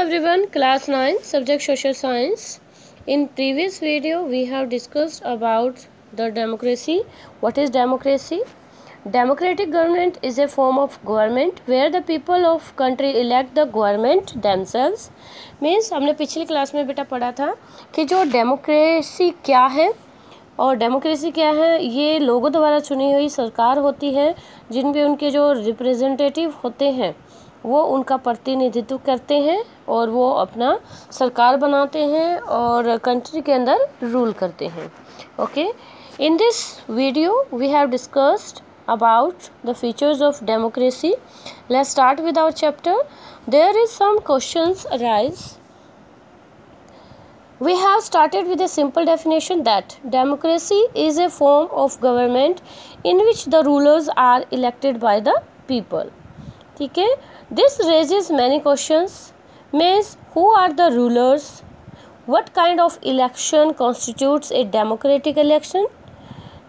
everyone, class 9, subject social science. In previous video we have discussed about the democracy. What is democracy? Democratic government is a form of government where the people of country elect the government themselves. Means हमने पिछली class में बेटा पढ़ा था कि जो democracy क्या है और डेमोक्रेसी क्या है, ये लोगों द्वारा चुनी हुई सरकार होती है जिन पे उनके जो रिप्रेजेंटेटिव होते हैं वो उनका प्रतिनिधित्व करते हैं और वो अपना सरकार बनाते हैं और कंट्री के अंदर रूल करते हैं. Okay, in this video we have discussed about the features of democracy. Let's start with our chapter. There is some questions arise. We have started with a simple definition that democracy is a form of government in which the rulers are elected by the people. ठीक है, this raises many questions. Means who are the rulers? What kind of election constitutes a democratic election?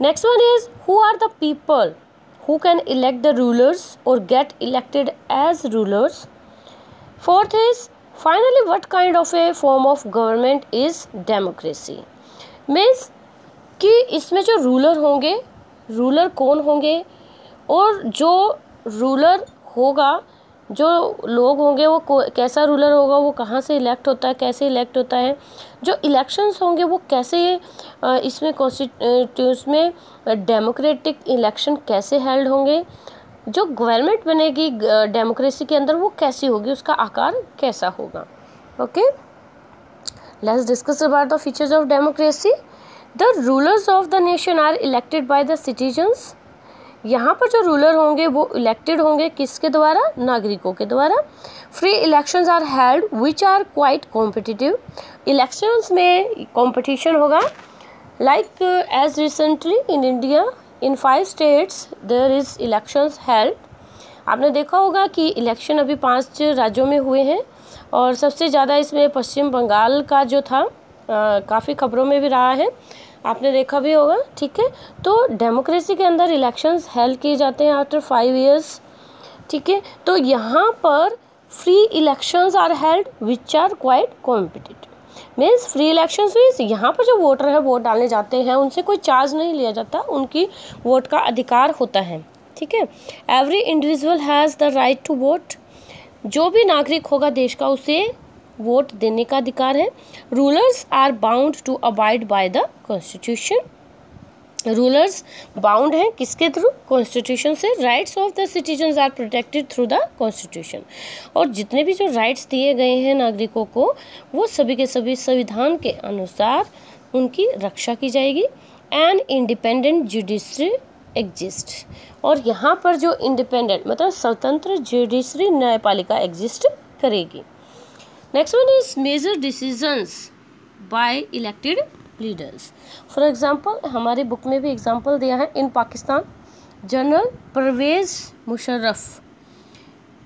Next one is who are the people who can elect the rulers or get elected as rulers. Fourth is finally what kind of a form of government is democracy. Means कि इसमें जो ruler होंगे, ruler कौन होंगे और जो ruler होगा, जो लोग होंगे वो कैसा रूलर होगा, वो कहाँ से इलेक्ट होता है, कैसे इलेक्ट होता है, जो इलेक्शंस होंगे वो कैसे इसमें कॉन्स्टिट्यूशन में डेमोक्रेटिक इलेक्शन कैसे हेल्ड होंगे, जो गवर्नमेंट बनेगी डेमोक्रेसी के अंदर वो कैसी होगी, उसका आकार कैसा होगा. Okay, let's discuss about the features of democracy. The rulers of the nation are elected by the citizens. यहाँ पर जो रूलर होंगे वो इलेक्टेड होंगे किसके द्वारा? नागरिकों के द्वारा. Free elections are held which are quite competitive. Elections में कंपटीशन होगा. Like as recently in India in 5 states there is elections held. आपने देखा होगा कि इलेक्शन अभी 5 राज्यों में हुए हैं और सबसे ज़्यादा इसमें पश्चिम बंगाल का जो था काफ़ी खबरों में भी रहा है, आपने देखा भी होगा. ठीक है, तो डेमोक्रेसी के अंदर इलेक्शंस हेल्ड किए जाते हैं आफ्टर 5 इयर्स. ठीक है, तो यहाँ पर free elections are held which are quite competitive. Means free elections means यहाँ पर जो वोटर है वोट डालने जाते हैं, उनसे कोई चार्ज नहीं लिया जाता, उनकी वोट का अधिकार होता है. ठीक है, every individual has the right to vote. जो भी नागरिक होगा देश का उसे वोट देने का अधिकार है. Rulers are bound to abide by the constitution. Rulers bound हैं किसके थ्रू? कॉन्स्टिट्यूशन से. Rights of the citizens are protected through the constitution. और जितने भी जो राइट्स दिए गए हैं नागरिकों को वो सभी के सभी संविधान के अनुसार उनकी रक्षा की जाएगी. And independent judiciary exist. और यहाँ पर जो इंडिपेंडेंट मतलब स्वतंत्र जुडिशरी न्यायपालिका एग्जिस्ट करेगी. Next one is major decisions by elected leaders. For example हमारी बुक में भी एग्जांपल दिया है. इन पाकिस्तान जनरल परवेज मुशर्रफ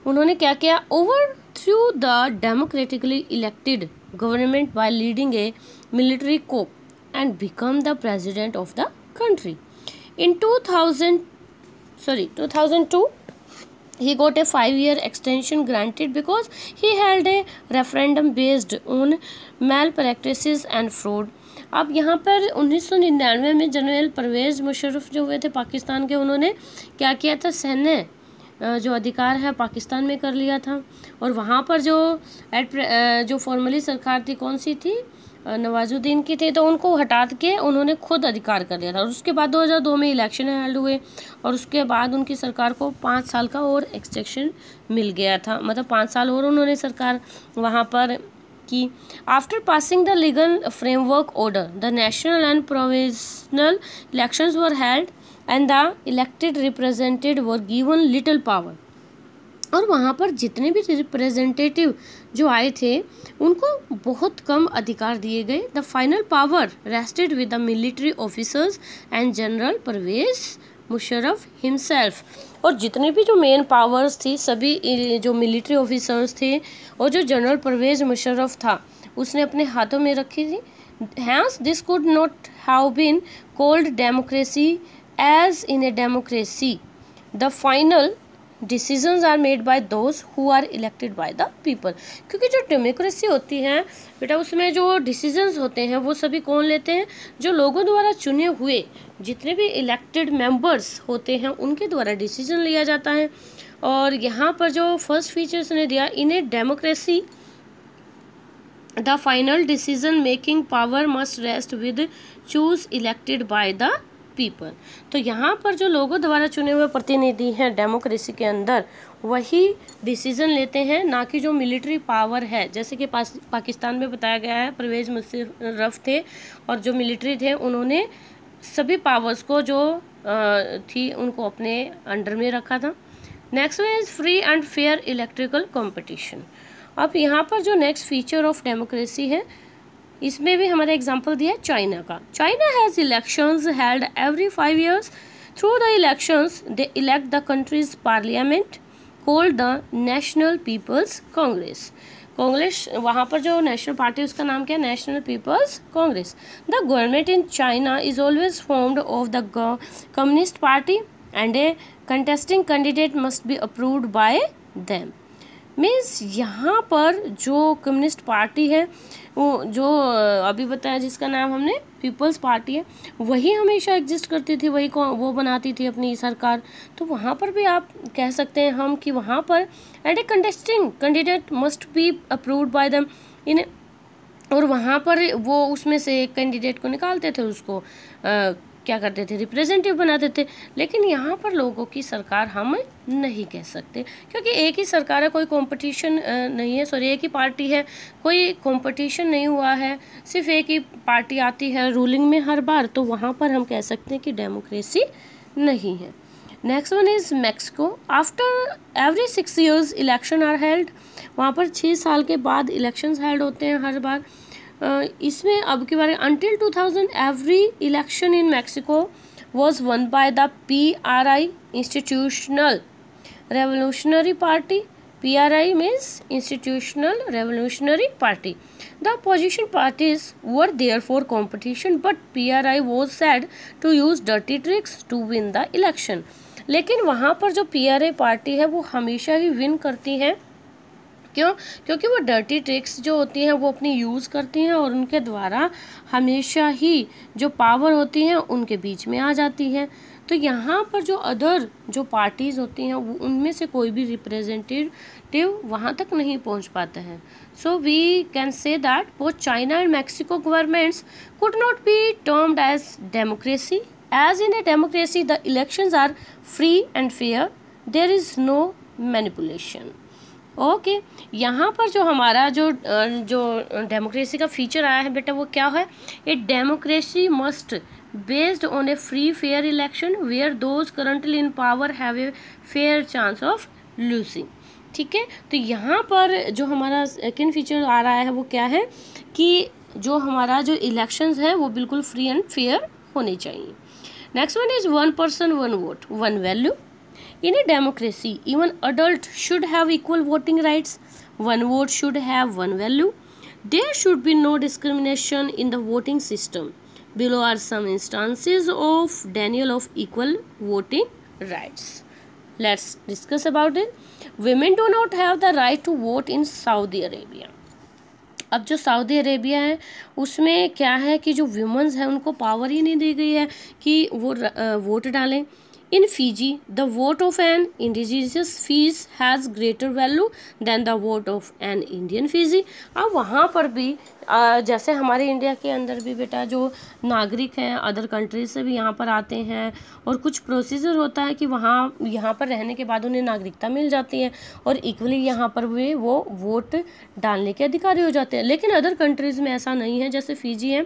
उन्होंने क्या किया? Overthrew the democratically elected government by leading a military coup and become the president of the country. In 2002 he got a 5-year extension granted because he held a referendum based on malpractices and fraud. अब यहाँ पर 1999 में general Pervez Musharraf जो हुए थे पाकिस्तान के, उन्होंने क्या किया था? सैन्य जो अधिकार है पाकिस्तान में कर लिया था और वहाँ पर जो फॉर्मली सरकार थी कौन सी थी? नवाजुद्दीन की थे, तो उनको हटा के उन्होंने खुद अधिकार कर लिया था. और उसके बाद 2002 में इलेक्शन हेल्ड हुए और उसके बाद उनकी सरकार को 5 साल का और एक्सटेंशन मिल गया था. मतलब 5 साल और उन्होंने सरकार वहाँ पर की. After passing the legal framework order the national and provisional elections were held and the elected representative were given little power. और वहाँ पर जितने भी रिप्रेजेंटेटिव जो आए थे उनको बहुत कम अधिकार दिए गए. The final power rested with the military officers and general Pervez Musharraf himself. और जितने भी जो मेन पावर्स थी सभी जो मिलिट्री ऑफिसर्स थे और जो जनरल परवेज मुशर्रफ था उसने अपने हाथों में रखी थी. Hence this could not have been called democracy as in a democracy. The final decisions are made by those who are elected by the people. क्योंकि जो डेमोक्रेसी होती है बेटा, उसमें जो डिसीजंस होते हैं वो सभी कौन लेते हैं? जो लोगों द्वारा चुने हुए जितने भी इलेक्टेड मेंबर्स होते हैं उनके द्वारा डिसीजन लिया जाता है। और यहाँ पर जो फर्स्ट फीचर्स ने दिया, in a democracy the final decision making power must rest with choose elected by the people. तो यहाँ पर जो लोगों द्वारा चुने हुए प्रतिनिधि हैं डेमोक्रेसी के अंदर, वही डिसीजन लेते हैं, ना कि जो मिलिट्री पावर है। जैसे कि पाकिस्तान में बताया गया है, परवेज मुशर्रफ थे और जो मिलिट्री थे उन्होंने सभी पावर्स को जो थी उनको अपने अंडर में रखा था। Next one is free and fair electrical competition. अब यहाँ पर जो नेक्स्ट फीचर ऑफ डेमोक्रेसी है, इसमें भी हमारा एग्जांपल दिया है चाइना का। China has elections held every 5 years। Through the elections they elect the country's parliament called the national people's congress. Congress, वहाँ पर जो नेशनल पार्टी उसका नाम क्या है? National people's congress. The government in China is always formed of the communist party and a contesting candidate must be approved by them. Means यहाँ पर जो कम्युनिस्ट पार्टी है, वो जो अभी बताया जिसका नाम हमने पीपल्स पार्टी है, वही हमेशा एग्जिस्ट करती थी, वही को वो बनाती थी अपनी सरकार। तो वहाँ पर भी आप कह सकते हैं हम कि वहाँ पर and a contesting candidate must be approved by them in, और वहाँ पर वो उसमें से एक कैंडिडेट को निकालते थे, उसको क्या करते थे? रिप्रेजेंटेटिव बनाते थे। लेकिन यहाँ पर लोगों की सरकार हम नहीं कह सकते, क्योंकि एक ही सरकार है, कोई कंपटीशन नहीं है, सॉरी एक ही पार्टी है, कोई कंपटीशन नहीं हुआ है, सिर्फ एक ही पार्टी आती है रूलिंग में हर बार। तो वहाँ पर हम कह सकते हैं कि डेमोक्रेसी नहीं है। Next one is Mexico. After every 6 years election are held. वहाँ पर 6 साल के बाद इलेक्शंस हेल्ड होते हैं हर बार। इसमें अब के बारे until 2000 every election in Mexico was won by the PRI Institutional Revolutionary Party. PRI means Institutional Revolutionary Party. The opposition parties were there for competition, but PRI was said to use dirty tricks to win the election. लेकिन वहाँ पर जो PRI party है वो हमेशा ही win करती है। क्यों? क्योंकि वो डर्टी ट्रिक्स जो होती हैं वो अपनी यूज़ करती हैं और उनके द्वारा हमेशा ही जो पावर होती हैं उनके बीच में आ जाती है। तो यहाँ पर जो अदर जो पार्टीज़ होती हैं वो उनमें से कोई भी रिप्रेजेंटेटिव वहाँ तक नहीं पहुँच पाता है। So we can say that both China and Mexico governments could not be termed as democracy. As in a democracy the elections are free and fair, there is no manipulation. Okay यहाँ पर जो हमारा जो democracy का feature आया है बेटा वो क्या है? A democracy must based on a free fair election where those currently in power have a fair chance of losing. ठीक है, तो यहाँ पर जो हमारा सेकेंड फीचर आ रहा है वो क्या है कि जो हमारा जो इलेक्शंस है वो बिल्कुल फ्री एंड फेयर होने चाहिए। Next one is 1 person 1 vote 1 value। In a democracy, even adults should have equal voting rights. One vote should have one value. There should be no discrimination in the voting system. Below are some instances of denial of equal voting rights. Let's discuss about it. Women do not have the right to vote in Saudi Arabia. अब जो Saudi Arabia है उसमें क्या है कि जो women's हैं उनको पावर ही नहीं दी गई है कि वो वोट डालें। In Fiji, the vote of an indigenous Fiji has greater value than the vote of an Indian Fiji। अब वहाँ पर भी जैसे हमारे इंडिया के अंदर भी बेटा जो नागरिक हैं अदर कंट्रीज से भी यहाँ पर आते हैं और कुछ प्रोसीजर होता है कि यहाँ पर रहने के बाद उन्हें नागरिकता मिल जाती है और इक्वली यहाँ पर भी वो वोट डालने के अधिकारी हो जाते हैं। लेकिन अदर कंट्रीज़ में ऐसा नहीं है। जैसे फ़िजी है,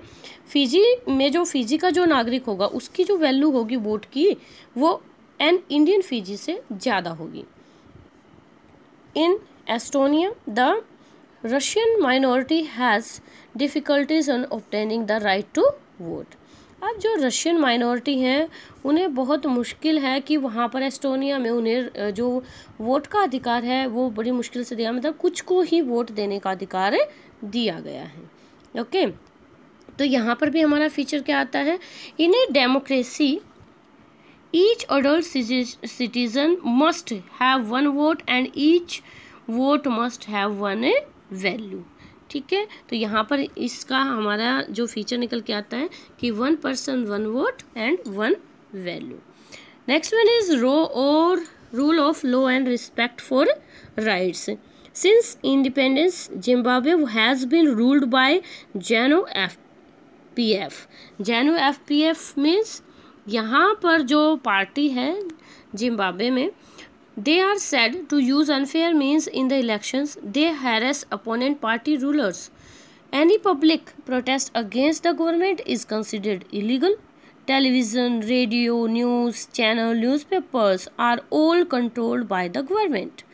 फ़िजी में जो फ़िजी का जो नागरिक होगा उसकी जो वैल्यू होगी वोट की वो एन इंडियन फ़िजी से ज़्यादा होगी। In Estonia the Russian minority has difficulties on obtaining the right to vote. अब जो रशियन माइनॉरिटी हैं उन्हें बहुत मुश्किल है कि वहाँ पर एस्टोनिया में उन्हें जो वोट का अधिकार है वो बड़ी मुश्किल से दिया, मतलब कुछ को ही वोट देने का अधिकार दिया गया है। ओके, तो यहाँ पर भी हमारा फीचर क्या आता है? In a democracy each adult citizen must have one vote and each vote must have one value. ठीक है, तो यहाँ पर इसका हमारा जो फीचर निकल के आता है कि 1 person 1 vote and 1 value. Next one is rule of law and respect for rights. Since independence, Zimbabwe has been ruled by ZANU-PF. ZANU-PF means यहाँ पर जो पार्टी है जिम्बाब्वे में, they are said to use unfair means in the elections. They harass opponent party rulers. Any public protest against the government is considered illegal. Television, radio, news channel, newspapers are all controlled by the government.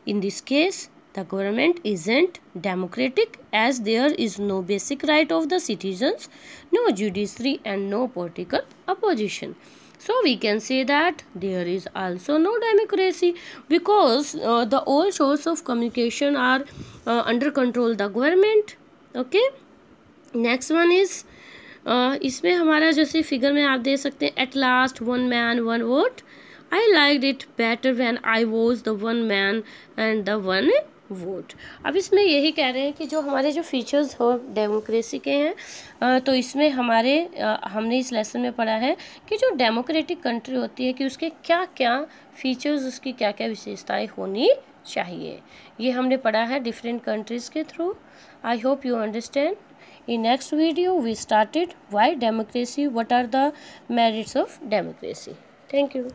In this case, the government isn't democratic as there is no basic right of the citizens, no judiciary and no political opposition. So we can say that there is also no democracy because the all sources of communication are under control the government. Okay, next one is इसमें हमारा जैसे figure में आप देख सकते हैं, at last one man one vote. I liked it better when I was the one man and the one vote. अब इसमें यही कह रहे हैं कि जो हमारे जो फीचर्स हो डेमोक्रेसी के हैं, तो इसमें हमने इस लेसन में पढ़ा है कि जो डेमोक्रेटिक कंट्री होती है कि उसके क्या क्या फीचर्स, उसकी क्या क्या विशेषताएं होनी चाहिए. ये हमने पढ़ा है डिफरेंट कंट्रीज़ के through. I hope you understand. In next video we started why democracy, what are the merits of democracy. Thank you.